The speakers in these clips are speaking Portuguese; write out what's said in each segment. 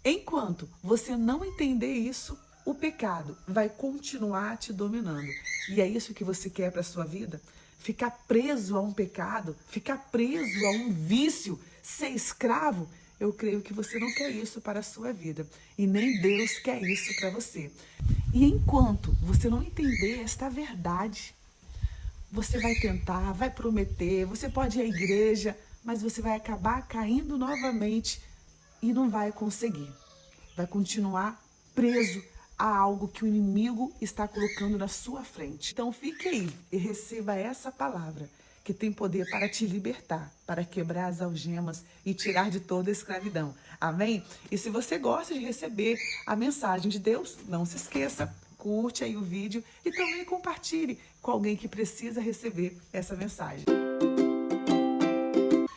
Enquanto você não entender isso, o pecado vai continuar te dominando. E é isso que você quer para a sua vida? Ficar preso a um pecado, ficar preso a um vício, ser escravo? Eu creio que você não quer isso para a sua vida. E nem Deus quer isso para você. E enquanto você não entender esta verdade, você vai tentar, vai prometer, você pode ir à igreja, mas você vai acabar caindo novamente e não vai conseguir. Vai continuar preso a algo que o inimigo está colocando na sua frente. Então fique aí e receba essa palavra que tem poder para te libertar, para quebrar as algemas e tirar de toda a escravidão. Amém? E se você gosta de receber a mensagem de Deus, não se esqueça, curte aí o vídeo e também compartilhe com alguém que precisa receber essa mensagem.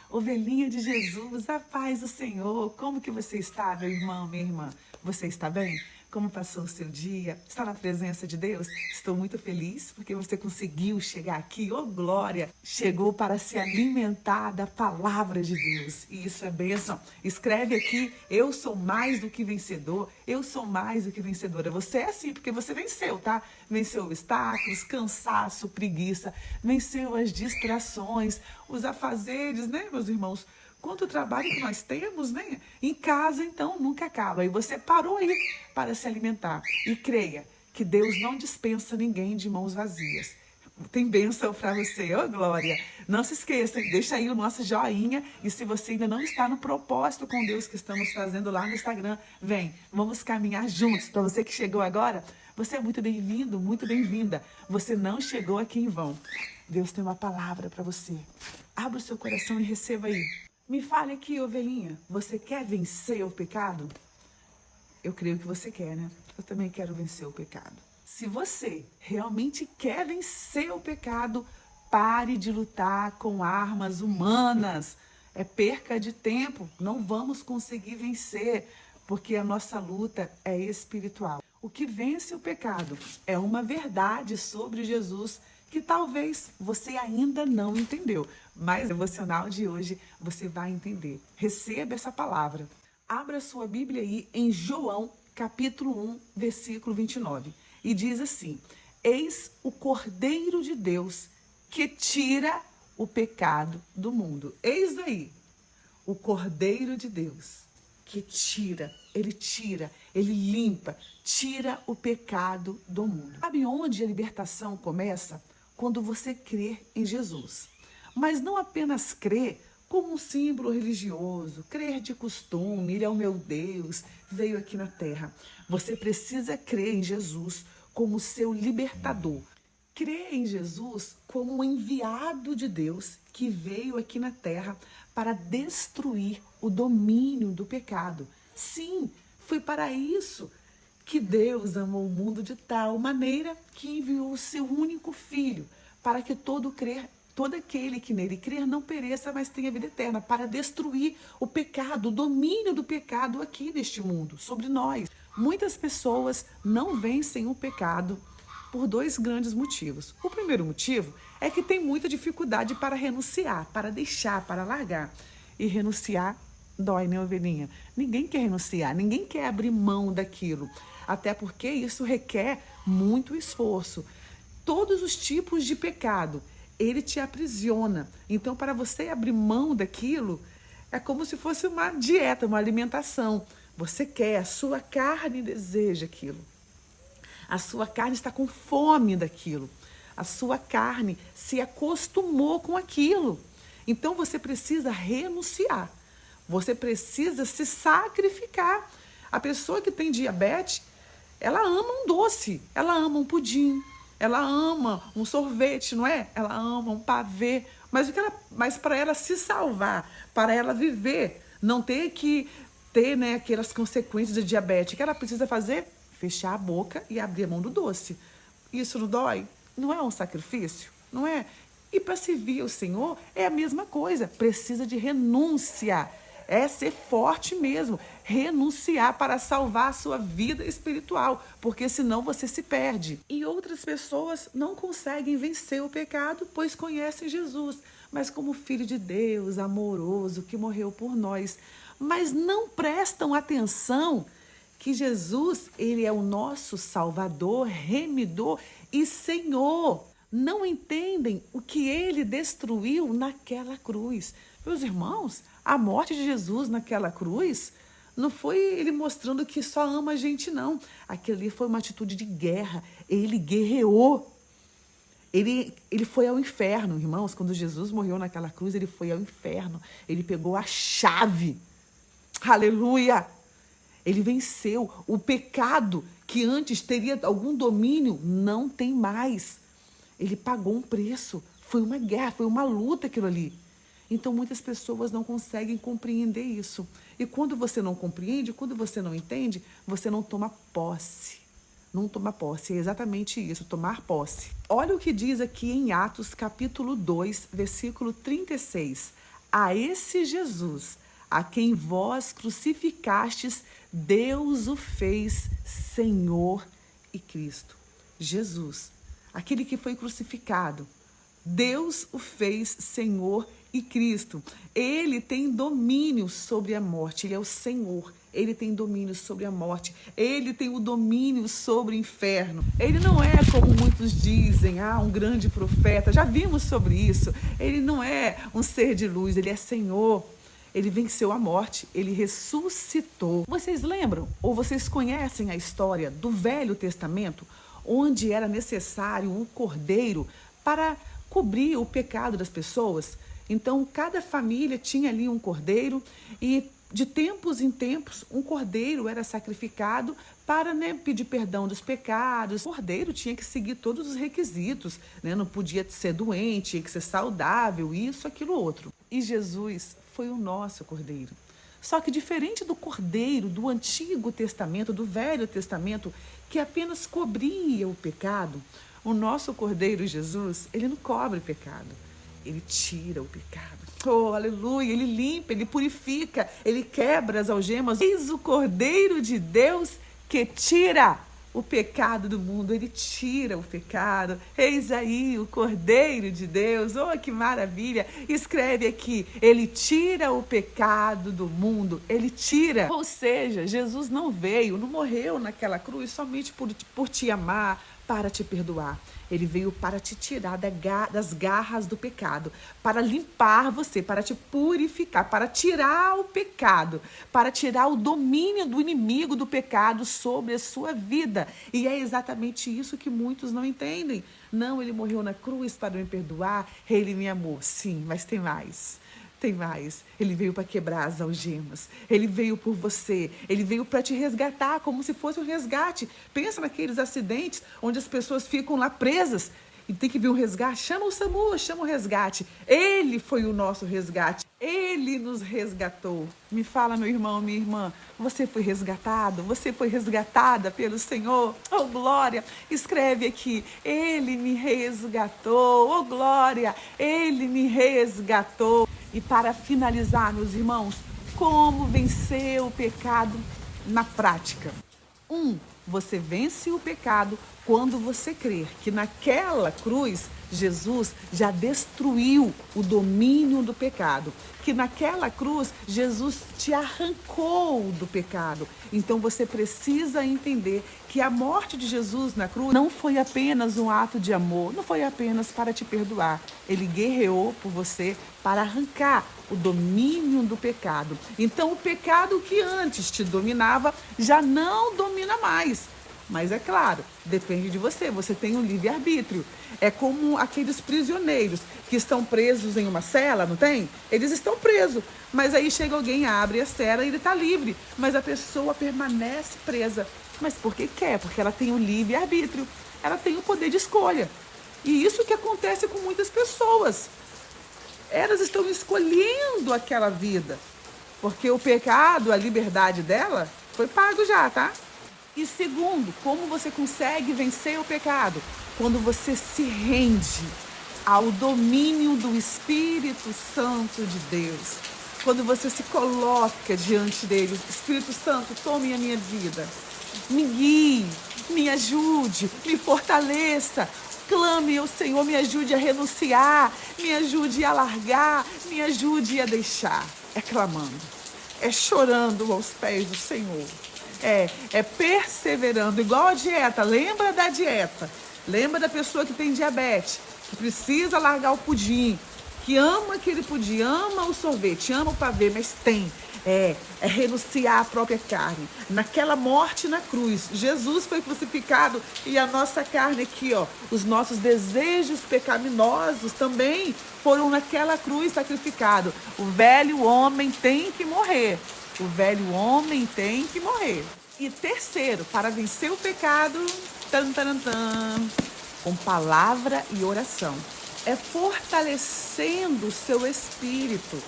Ovelhinha de Jesus, a paz do Senhor. Como que você está, meu irmão, minha irmã? Você está bem? Como passou o seu dia? Está na presença de Deus? Estou muito feliz porque você conseguiu chegar aqui. Oh, glória! Chegou para se alimentar da palavra de Deus. E isso é bênção. Escreve aqui, eu sou mais do que vencedor. Eu sou mais do que vencedora. Você é assim porque você venceu, tá? Venceu obstáculos, cansaço, preguiça. Venceu as distrações, os afazeres, né, meus irmãos? Quanto trabalho que nós temos, né? Em casa, então, nunca acaba. E você parou aí para se alimentar. E creia que Deus não dispensa ninguém de mãos vazias. Tem bênção para você, ô glória. Não se esqueça, deixa aí o nosso joinha. E se você ainda não está no propósito com Deus que estamos fazendo lá no Instagram, vem, vamos caminhar juntos. Para você que chegou agora, você é muito bem-vindo, muito bem-vinda. Você não chegou aqui em vão. Deus tem uma palavra para você. Abra o seu coração e receba aí. Me fale aqui, ovelhinha, você quer vencer o pecado? Eu creio que você quer, né? Eu também quero vencer o pecado. Se você realmente quer vencer o pecado, pare de lutar com armas humanas. É perca de tempo, não vamos conseguir vencer, porque a nossa luta é espiritual. O que vence o pecado é uma verdade sobre Jesus que talvez você ainda não entendeu, mas no devocional de hoje você vai entender. Receba essa palavra. Abra sua Bíblia aí em João, capítulo 1, versículo 29. E diz assim: eis o Cordeiro de Deus que tira o pecado do mundo. Eis aí o Cordeiro de Deus que tira, ele limpa, tira o pecado do mundo. Sabe onde a libertação começa? Quando você crê em Jesus. Mas não apenas crer como um símbolo religioso, crer de costume, ele é o meu Deus, veio aqui na terra. Você precisa crer em Jesus como seu libertador. Crer em Jesus como um enviado de Deus que veio aqui na terra para destruir o domínio do pecado. Sim, foi para isso que Deus amou o mundo de tal maneira que enviou o seu único filho, para que todo aquele que nele crer não pereça, mas tenha vida eterna, para destruir o pecado, o domínio do pecado aqui neste mundo, sobre nós. Muitas pessoas não vencem o pecado por dois grandes motivos. O primeiro motivo é que tem muita dificuldade para renunciar, para deixar, para largar. E renunciar dói, né, ovelhinha? Ninguém quer renunciar, ninguém quer abrir mão daquilo. Até porque isso requer muito esforço. Todos os tipos de pecado, ele te aprisiona. Então, para você abrir mão daquilo, é como se fosse uma dieta, uma alimentação. Você quer, a sua carne deseja aquilo. A sua carne está com fome daquilo. A sua carne se acostumou com aquilo. Então você precisa renunciar. Você precisa se sacrificar. A pessoa que tem diabetes, ela ama um doce, ela ama um pudim, ela ama um sorvete, não é? Ela ama um pavê. Mas para ela se salvar, para ela viver, não ter que ter, né, aquelas consequências de diabetes, o que ela precisa fazer? Fechar a boca e abrir a mão do doce. Isso não dói? Não é um sacrifício? Não é? E para servir o Senhor é a mesma coisa. Precisa de renúncia. É ser forte mesmo. Renunciar para salvar a sua vida espiritual. Porque senão você se perde. E outras pessoas não conseguem vencer o pecado, pois conhecem Jesus. Mas como Filho de Deus, amoroso, que morreu por nós. mas não prestam atenção que Jesus, ele é o nosso Salvador, Remidor e Senhor. Não entendem o que ele destruiu naquela cruz. Meus irmãos, a morte de Jesus naquela cruz não foi ele mostrando que só ama a gente, não. Aquilo ali foi uma atitude de guerra. Ele guerreou. Ele foi ao inferno, irmãos. Quando Jesus morreu naquela cruz, ele foi ao inferno. Ele pegou a chave. Aleluia! Ele venceu. O pecado que antes teria algum domínio, não tem mais. Ele pagou um preço. Foi uma guerra, foi uma luta aquilo ali. Então, muitas pessoas não conseguem compreender isso. E quando você não compreende, quando você não entende, você não toma posse. Não toma posse, é exatamente isso, tomar posse. Olha o que diz aqui em Atos, capítulo 2, versículo 36. A esse Jesus, a quem vós crucificastes, Deus o fez Senhor e Cristo. Jesus, aquele que foi crucificado, Deus o fez Senhor e Cristo. Ele tem domínio sobre a morte, ele é o Senhor. Ele tem domínio sobre a morte. Ele tem o domínio sobre o inferno. Ele não é, como muitos dizem, um grande profeta. Já vimos sobre isso. Ele não é um ser de luz, ele é Senhor. Ele venceu a morte, ele ressuscitou. Vocês lembram ou vocês conhecem a história do Velho Testamento, onde era necessário um cordeiro para cobrir o pecado das pessoas? Então, cada família tinha ali um cordeiro e de tempos em tempos, um cordeiro era sacrificado para pedir perdão dos pecados. O cordeiro tinha que seguir todos os requisitos, não podia ser doente, tinha que ser saudável, isso, aquilo, outro. E Jesus foi o nosso cordeiro. Só que diferente do cordeiro do Antigo Testamento, do Velho Testamento, que apenas cobria o pecado, o nosso cordeiro Jesus, ele não cobre o pecado, ele tira o pecado. Oh, aleluia, ele limpa, ele purifica, ele quebra as algemas. Eis o Cordeiro de Deus que tira o pecado do mundo, ele tira o pecado. Eis aí o Cordeiro de Deus, oh, que maravilha. Escreve aqui, ele tira o pecado do mundo, ele tira. Ou seja, Jesus não veio, não morreu naquela cruz somente por te amar, para te perdoar. Ele veio para te tirar das garras do pecado, para limpar você, para te purificar, para tirar o pecado, para tirar o domínio do inimigo do pecado sobre a sua vida. E é exatamente isso que muitos não entendem. Não, ele morreu na cruz para me perdoar, ele me amou. Sim, mas tem mais. Tem mais. Ele veio para quebrar as algemas. Ele veio por você. Ele veio para te resgatar, como se fosse um resgate. Pensa naqueles acidentes onde as pessoas ficam lá presas e tem que vir um resgate. Chama o SAMU, chama o resgate. Ele foi o nosso resgate. Ele nos resgatou. Me fala, meu irmão, minha irmã, você foi resgatado? Você foi resgatada pelo Senhor? Oh, glória! Escreve aqui, ele me resgatou. Oh, glória! Ele me resgatou. E para finalizar, meus irmãos, como vencer o pecado na prática? Você vence o pecado quando você crer que naquela cruz Jesus já destruiu o domínio do pecado, que naquela cruz Jesus te arrancou do pecado. Então você precisa entender que a morte de Jesus na cruz não foi apenas um ato de amor, não foi apenas para te perdoar. Ele guerreou por você para arrancar o domínio do pecado. Então o pecado que antes te dominava já não domina mais. Mas é claro, depende de você, você tem o livre-arbítrio. É como aqueles prisioneiros que estão presos em uma cela, não tem? Eles estão presos, mas aí chega alguém, abre a cela e ele está livre. Mas a pessoa permanece presa. Mas por que quer? Porque ela tem o livre-arbítrio, ela tem o poder de escolha. E isso que acontece com muitas pessoas. Elas estão escolhendo aquela vida, porque o pecado, a liberdade dela, foi pago já, tá? E segundo, como você consegue vencer o pecado? Quando você se rende ao domínio do Espírito Santo de Deus. Quando você se coloca diante dele, Espírito Santo, tome a minha vida. Me guie, me ajude, me fortaleça. Clame ao Senhor, me ajude a renunciar, me ajude a largar, me ajude a deixar. É clamando. É chorando aos pés do Senhor. É perseverando, igual a dieta. Lembra da dieta? Lembra da pessoa que tem diabetes, que precisa largar o pudim, que ama aquele pudim, ama o sorvete, ama o pavê, mas tem. É renunciar à própria carne. Naquela morte na cruz, Jesus foi crucificado e a nossa carne aqui, ó, os nossos desejos pecaminosos também foram naquela cruz sacrificados. O velho homem tem que morrer. O velho homem tem que morrer. E terceiro, para vencer o pecado, com palavra e oração. É fortalecendo o seu espírito.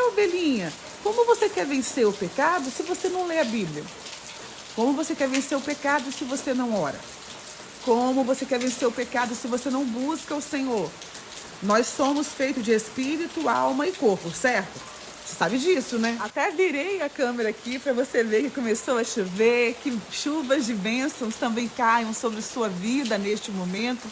Ovelhinha, como você quer vencer o pecado se você não lê a Bíblia? Como você quer vencer o pecado se você não ora? Como você quer vencer o pecado se você não busca o Senhor? Nós somos feitos de espírito, alma e corpo, certo? Você sabe disso, né? Até virei a câmera aqui para você ver que começou a chover, que chuvas de bênçãos também caiam sobre sua vida neste momento,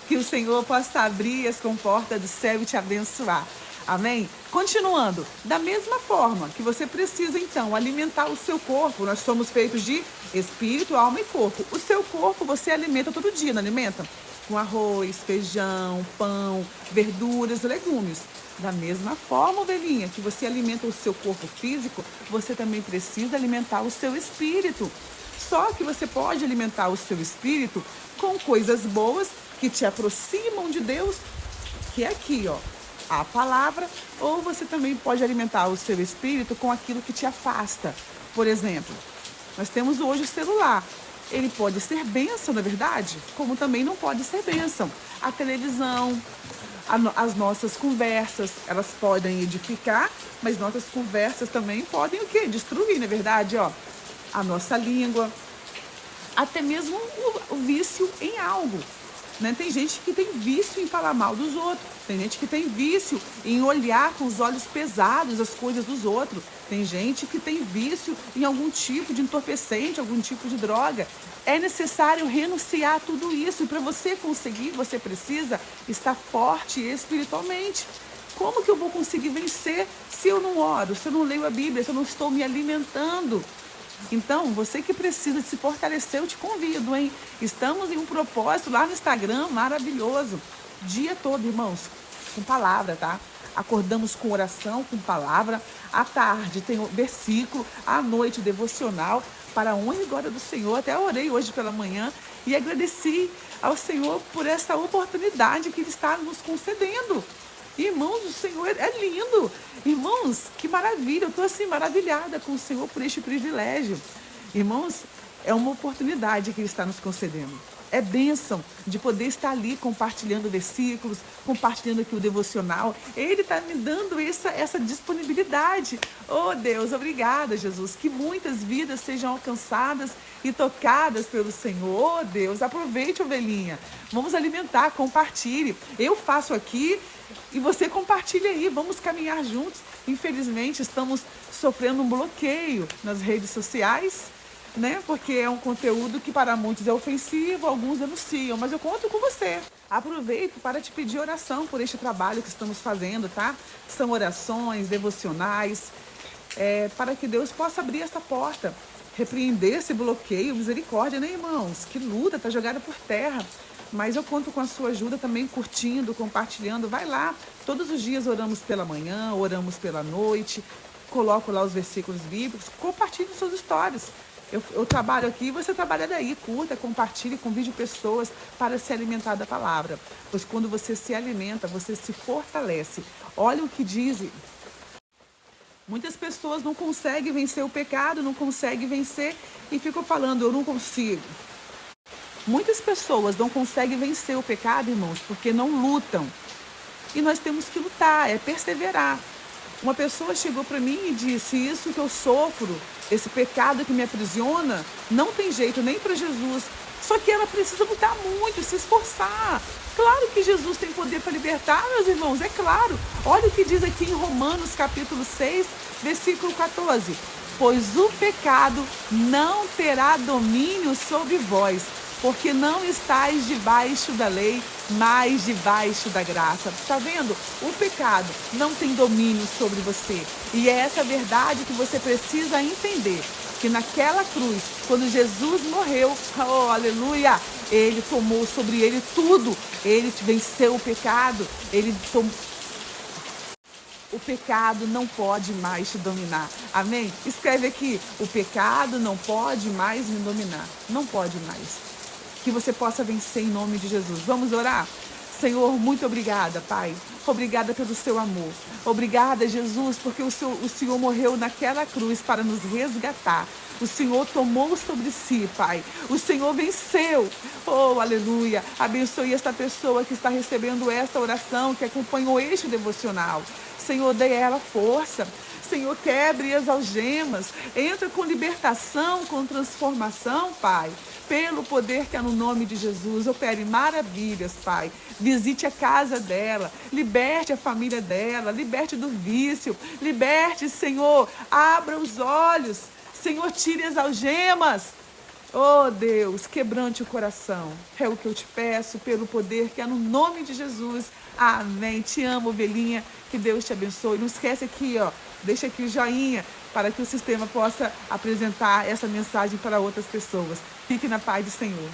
que o Senhor possa abrir as comportas do céu e te abençoar. Amém? Continuando, da mesma forma que você precisa, então, alimentar o seu corpo, nós somos feitos de espírito, alma e corpo. O seu corpo você alimenta todo dia, não alimenta? Com arroz, feijão, pão, verduras, legumes. Da mesma forma, ovelhinha, que você alimenta o seu corpo físico, você também precisa alimentar o seu espírito. Só que você pode alimentar o seu espírito com coisas boas que te aproximam de Deus, que é aqui, ó, a palavra, ou você também pode alimentar o seu espírito com aquilo que te afasta. Por exemplo, nós temos hoje o celular. Ele pode ser bênção, na verdade, como também não pode ser bênção. A televisão, as nossas conversas, elas podem edificar, mas nossas conversas também podem o quê? Destruir, na verdade, ó. A nossa língua, até mesmo o vício em algo. Né? Tem gente que tem vício em falar mal dos outros. Tem gente que tem vício em olhar com os olhos pesados as coisas dos outros. Tem gente que tem vício em algum tipo de entorpecente, algum tipo de droga. É necessário renunciar a tudo isso. E para você conseguir, você precisa estar forte espiritualmente. Como que eu vou conseguir vencer se eu não oro, se eu não leio a Bíblia, se eu não estou me alimentando? Então, você que precisa se fortalecer, eu te convido, hein? Estamos em um propósito lá no Instagram maravilhoso. Dia todo, irmãos, com palavra, tá? Acordamos com oração, com palavra. À tarde tem o versículo, à noite o devocional, para a honra e glória do Senhor. Até orei hoje pela manhã e agradeci ao Senhor por essa oportunidade que Ele está nos concedendo. Irmãos, o Senhor é lindo. Irmãos, que maravilha. Eu estou assim maravilhada com o Senhor por este privilégio. Irmãos, é uma oportunidade que Ele está nos concedendo. É bênção de poder estar ali compartilhando versículos, compartilhando aqui o devocional. Ele está me dando essa disponibilidade. Oh Deus, obrigada, Jesus. Que muitas vidas sejam alcançadas e tocadas pelo Senhor. Oh Deus, aproveite, ovelhinha. Vamos alimentar, compartilhe. Eu faço aqui e você compartilha aí. Vamos caminhar juntos. Infelizmente, estamos sofrendo um bloqueio nas redes sociais, né? Porque é um conteúdo que para muitos é ofensivo, alguns denunciam, mas eu conto com você. Aproveito para te pedir oração por este trabalho que estamos fazendo, tá? São orações, devocionais, para que Deus possa abrir essa porta, repreender esse bloqueio, misericórdia, né, irmãos? Que luta, tá jogada por terra. Mas eu conto com a sua ajuda também, curtindo, compartilhando. Vai lá, todos os dias oramos pela manhã, oramos pela noite, coloco lá os versículos bíblicos, compartilhe suas histórias. Eu trabalho aqui, você trabalha daí, curta, compartilhe, convide pessoas para se alimentar da palavra. Pois quando você se alimenta, você se fortalece. Olha o que dizem. Muitas pessoas não conseguem vencer o pecado, não conseguem vencer e ficam falando, eu não consigo. Muitas pessoas não conseguem vencer o pecado, irmãos, porque não lutam. E nós temos que lutar, é perseverar. Uma pessoa chegou para mim e disse, isso que eu sofro, esse pecado que me aprisiona, não tem jeito nem para Jesus. Só que ela precisa lutar muito, se esforçar. Claro que Jesus tem poder para libertar, meus irmãos, é claro. Olha o que diz aqui em Romanos capítulo 6, versículo 14. Pois o pecado não terá domínio sobre vós, porque não estáis debaixo da lei, mas debaixo da graça. Está vendo? O pecado não tem domínio sobre você. E é essa verdade que você precisa entender. Que naquela cruz, quando Jesus morreu, oh, aleluia, ele tomou sobre ele tudo. Ele venceu o pecado, o pecado não pode mais te dominar. Amém? Escreve aqui, o pecado não pode mais me dominar. Não pode mais. Que você possa vencer em nome de Jesus. Vamos orar? Senhor, muito obrigada, Pai. Obrigada pelo seu amor. Obrigada, Jesus, porque o Senhor morreu naquela cruz para nos resgatar. O Senhor tomou sobre si, Pai. O Senhor venceu. Oh, aleluia. Abençoe esta pessoa que está recebendo esta oração, que acompanhou este devocional. Senhor, dê a ela força. Senhor, quebre as algemas. Entra com libertação, com transformação, Pai. Pelo poder que há no nome de Jesus. Opere maravilhas, Pai. Visite a casa dela. Liberte a família dela. Liberte do vício. Liberte, Senhor. Abra os olhos. Senhor, tire as algemas. Oh, Deus, quebrante o coração. É o que eu te peço pelo poder que há no nome de Jesus. Amém. Te amo, ovelhinha. Que Deus te abençoe. Não esquece aqui, ó. Deixa aqui o joinha para que o sistema possa apresentar essa mensagem para outras pessoas. Fique na paz do Senhor.